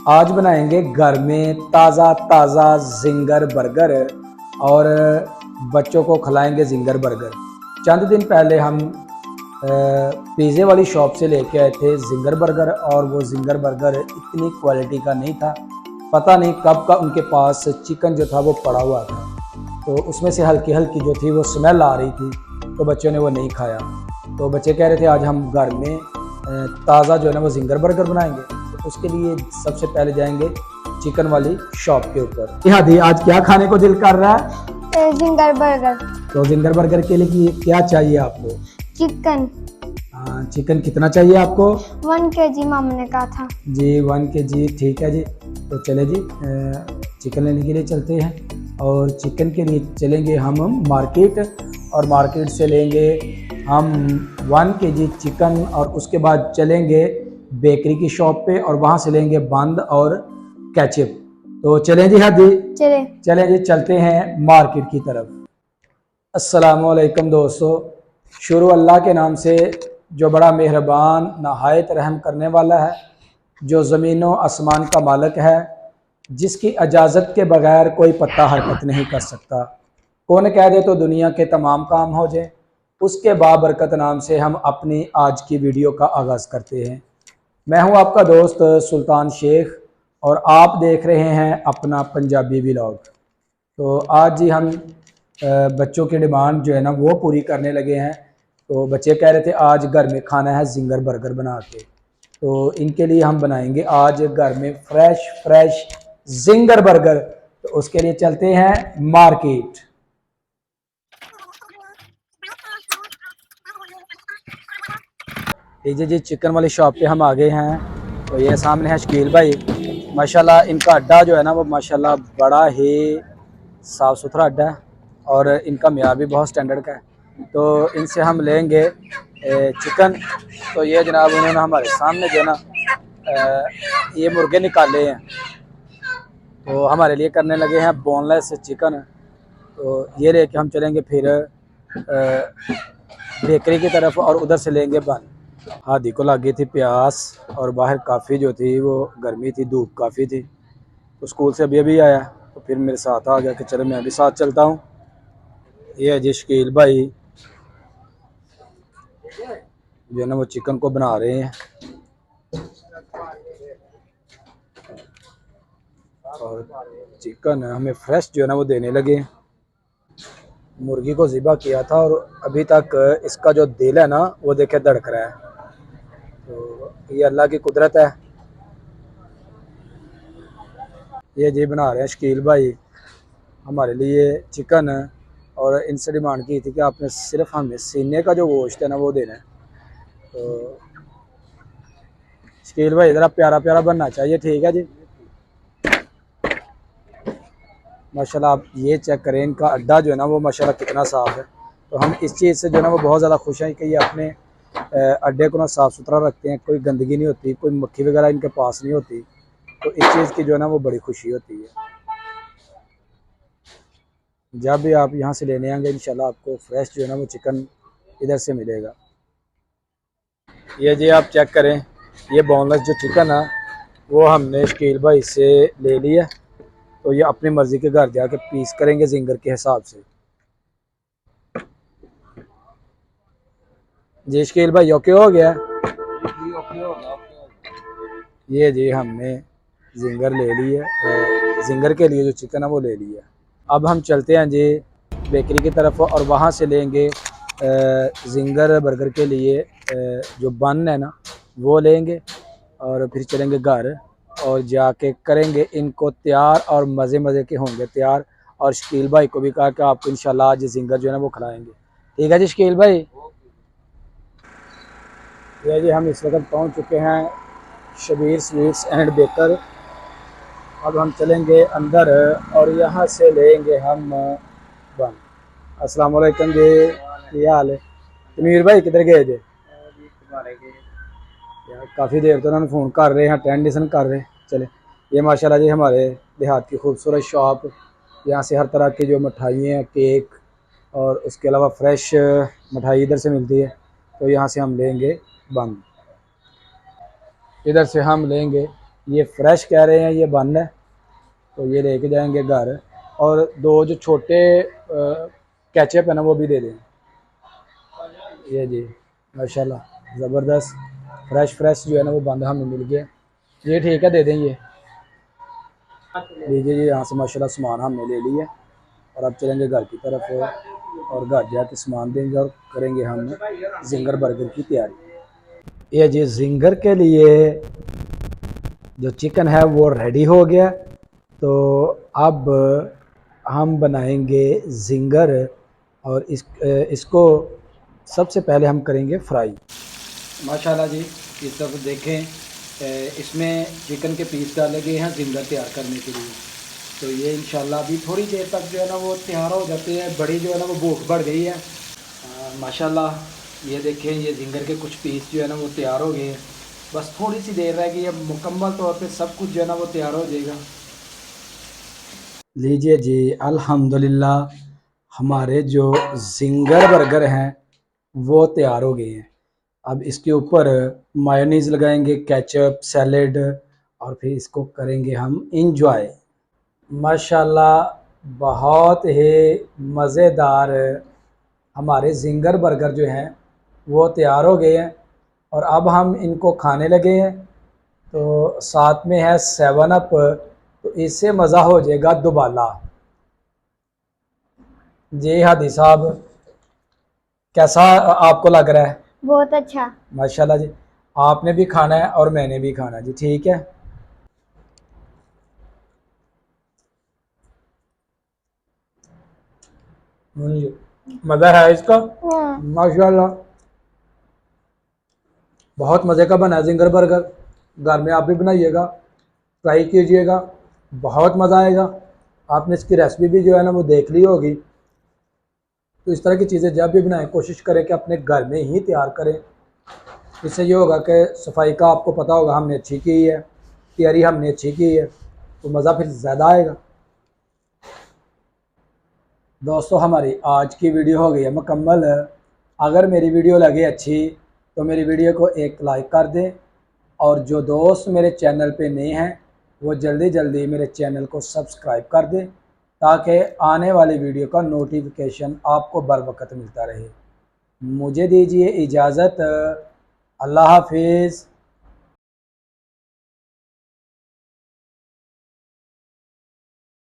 आज बनाएंगे घर में ताज़ा ताज़ा जिंगर बर्गर और बच्चों को खिलाएंगे जिंगर बर्गर। चंद दिन पहले हम पिज़्ज़े वाली शॉप से लेके आए थे जिंगर बर्गर, और वो जिंगर बर्गर इतनी क्वालिटी का नहीं था। पता नहीं कब का उनके पास चिकन जो था वो पड़ा हुआ था, तो उसमें से हल्की हल्की जो थी वो स्मेल आ रही थी, तो बच्चों ने वो नहीं खाया। तो बच्चे कह रहे थे आज हम घर में ताज़ा जो है ना वो जिंगर बर्गर बनाएंगे। तो उसके लिए सबसे पहले जाएंगे चिकन वाली शॉप के ऊपर। हाँ दी, आज क्या खाने को दिल कर रहा है? Ginger burger. तो जिंगर बर्गर के लिए क्या चाहिए आपको? चिकन। चिकन कितना चाहिए आपको? 1 kg मामा ने कहा था जी 1 kg, ठीक है जी। तो चले जी, चिकन लेने के लिए चलते हैं। और चिकन के लिए चलेंगे हम मार्केट, और मार्केट से लेंगे हम 1 kg चिकन, और उसके बाद चलेंगे बेकरी की शॉप पे और वहाँ से लेंगे बंद और केचप। तो चलें जी हादी, चलें जी, चलते हैं मार्केट की तरफ। अस्सलामुअलैकुम दोस्तों, शुरू अल्लाह के नाम से जो बड़ा मेहरबान नहायत रहम करने वाला है, जो ज़मीनों आसमान का मालिक है, जिसकी इजाज़त के बगैर कोई पत्ता हरकत नहीं कर सकता। कौन कह दे तो दुनिया के तमाम काम हो जाए। उसके बाबरकत नाम से हम अपनी आज की वीडियो का आगाज़ करते हैं। मैं हूं आपका दोस्त सुल्तान शेख, और आप देख रहे हैं अपना पंजाबी व्लॉग। तो आज ही हम बच्चों की डिमांड जो है ना वो पूरी करने लगे हैं। तो बच्चे कह रहे थे आज घर में खाना है जिंगर बर्गर बना के, तो इनके लिए हम बनाएंगे आज घर में फ्रेश फ्रेश जिंगर बर्गर। तो उसके लिए चलते हैं मार्केट। लीजिए जी, चिकन वाली शॉप पे हम आ गए हैं। तो ये सामने है शकील भाई, माशाल्लाह इनका अड्डा जो है ना वो माशाल्लाह बड़ा ही साफ़ सुथरा अड्डा है, और इनका म्यार भी बहुत स्टैंडर्ड का है। तो इनसे हम लेंगे चिकन। तो ये जनाब उन्होंने हमारे सामने जो है ना ये मुर्गे निकाले हैं, तो हमारे लिए करने लगे हैं बोनलेस चिकन। तो ये लेके हम चलेंगे फिर बेकरी की तरफ, और उधर से लेंगे बन। हादी को लग गई थी प्यास, और बाहर काफ़ी जो थी वो गर्मी थी, धूप काफ़ी थी। तो स्कूल से अभी अभी आया, तो फिर मेरे साथ आ गया कि चलो मैं भी साथ चलता हूँ। ये है जी शकील भाई, जो है ना वो चिकन को बना रहे हैं, और चिकन हमें फ्रेश जो है ना वो देने लगे। मुर्गी को ज़िबा किया था, और अभी तक इसका जो दिल है ना वो देखे धड़क रहा है। तो ये अल्लाह की कुदरत है। ये जी बना रहे हैं शकील भाई हमारे लिए चिकन, और इनसे डिमांड की थी कि आपने सिर्फ हमें सीने का जो गोश्त है ना वो देना है। तो शकील भाई ज़रा प्यारा प्यारा बनना चाहिए, ठीक है जी। माशाल्लाह आप ये चेक करें, इनका अड्डा जो है ना वो माशाल्लाह कितना साफ़ है। तो हम इस चीज़ से जो है ना वो बहुत ज़्यादा खुश हैं कि ये अपने अड्डे को ना साफ़ सुथरा रखते हैं, कोई गंदगी नहीं होती, कोई मक्खी वगैरह इनके पास नहीं होती। तो इस चीज़ की जो है ना वो बड़ी खुशी होती है। जब भी आप यहाँ से लेने आएंगे इंशाल्लाह आपको फ्रेश जो है ना वो चिकन इधर से मिलेगा। ये जी आप चेक करें, ये बोनलेस जो चिकन है वो हमने शकील भाई से ले लिया। तो ये अपनी मर्ज़ी के घर जाके पीस करेंगे जिंगर के हिसाब से। जी शकील भाई ओके हो गया? ये जी हमने जिंगर ले ली है, जिंगर के लिए जो चिकन है वो ले लिया। अब हम चलते हैं जी बेकरी की तरफ, और वहाँ से लेंगे जिंगर बर्गर के लिए जो बन है ना वो लेंगे, और फिर चलेंगे घर और जाके करेंगे इनको तैयार, और मज़े मज़े के होंगे तैयार। और शकील भाई को भी कहा कि आपको इंशाल्लाह आज जिंगर जो है ना वो खिलाएंगे। ठीक है जी शकील भाई। ये जी हम इस वक्त पहुँच चुके हैं शबीर स्वीट्स एंड बेकर। अब हम चलेंगे अंदर, और यहाँ से लेंगे हम बन। अस्सलाम वालेकुम जी, क्या हाल है? तमीर भाई किधर गए थे यार? काफ़ी देर तो उन्होंने फ़ोन कर रहे हैं, अटेंडेशन कर रहे हैं। चले, ये माशाल्लाह जी हमारे देहात की खूबसूरत शॉप। यहाँ से हर तरह की जो मिठाइयाँ, केक, और उसके अलावा फ्रेश मिठाई इधर से मिलती है। तो यहाँ से हम लेंगे बन, इधर से हम लेंगे ये फ्रेश कह रहे हैं, ये बंद है, तो ये लेके जाएंगे घर। और 2 जो छोटे केचप है ना वो भी दे दें। ये जी माशाल्लाह ज़बरदस्त फ्रेश फ्रेश जो है ना वो बंद हमें मिल गया। ये ठीक है, दे दें ये। लीजिए जी, यहाँ से माशाल्लाह सामान हमने ले लिया और अब चलेंगे घर की तरफ और घर जाके सामान देंगे और करेंगे हम जिंगर बर्गर की तैयारी। ये जी जिंगर के लिए जो चिकन है वो रेडी हो गया, तो अब हम बनाएंगे जिंगर और इसको सबसे पहले हम करेंगे फ्राई। माशाल्लाह जी, इस तरफ देखें, इसमें चिकन के पीस डाले गए हैं जिंगर तैयार करने के लिए। तो ये इंशाल्लाह अभी थोड़ी देर तक जो है ना वो तैयार हो जाते हैं। बड़ी जो है ना वो भूख बढ़ गई है। माशाल्लाह ये देखें, ये जिंगर के कुछ पीस जो है ना वो तैयार हो गए हैं। बस थोड़ी सी देर रह गई है, मुकम्मल तौर पे सब कुछ जो है ना वो तैयार हो जाएगा। लीजिए जी, अल्हम्दुलिल्लाह हमारे जो जिंगर बर्गर हैं वो तैयार हो गए हैं। अब इसके ऊपर मायोनीज़ लगाएंगे, केचप, सैलेड और फिर इसको करेंगे हम इंजॉय। माशाल्लाह बहुत ही मज़ेदार हमारे जिंगर बर्गर जो हैं वो तैयार हो गए हैं और अब हम इनको खाने लगे हैं। तो साथ में है 7 अप, तो इससे मज़ा हो जाएगा दुबाला। जी हादी साहब, कैसा आपको लग रहा है? बहुत अच्छा। माशाल्लाह जी, आपने भी खाना है और मैंने भी खाना है जी, ठीक है। मज़ा है इसका माशाल्लाह, बहुत मज़े का बना है जिंगर बर्गर। घर में आप भी बनाइएगा, ट्राई कीजिएगा, बहुत मज़ा आएगा। आपने इसकी रेसिपी भी जो है ना वो देख ली होगी। तो इस तरह की चीज़ें जब भी बनाएं कोशिश करें कि अपने घर में ही तैयार करें। इससे ये होगा कि सफाई का आपको पता होगा हमने अच्छी की है, तैयारी हमने अच्छी की है, तो मज़ा फिर ज़्यादा आएगा। दोस्तों हमारी आज की वीडियो हो गई है मुकम्मल। अगर मेरी वीडियो लगे अच्छी तो मेरी वीडियो को एक लाइक कर दें और जो दोस्त मेरे चैनल पे नए हैं वो जल्दी जल्दी मेरे चैनल को सब्सक्राइब कर दें ताकि आने वाली वीडियो का नोटिफिकेशन आपको बर वक्त मिलता रहे। मुझे दीजिए इजाज़त। अल्लाह हाफिज़।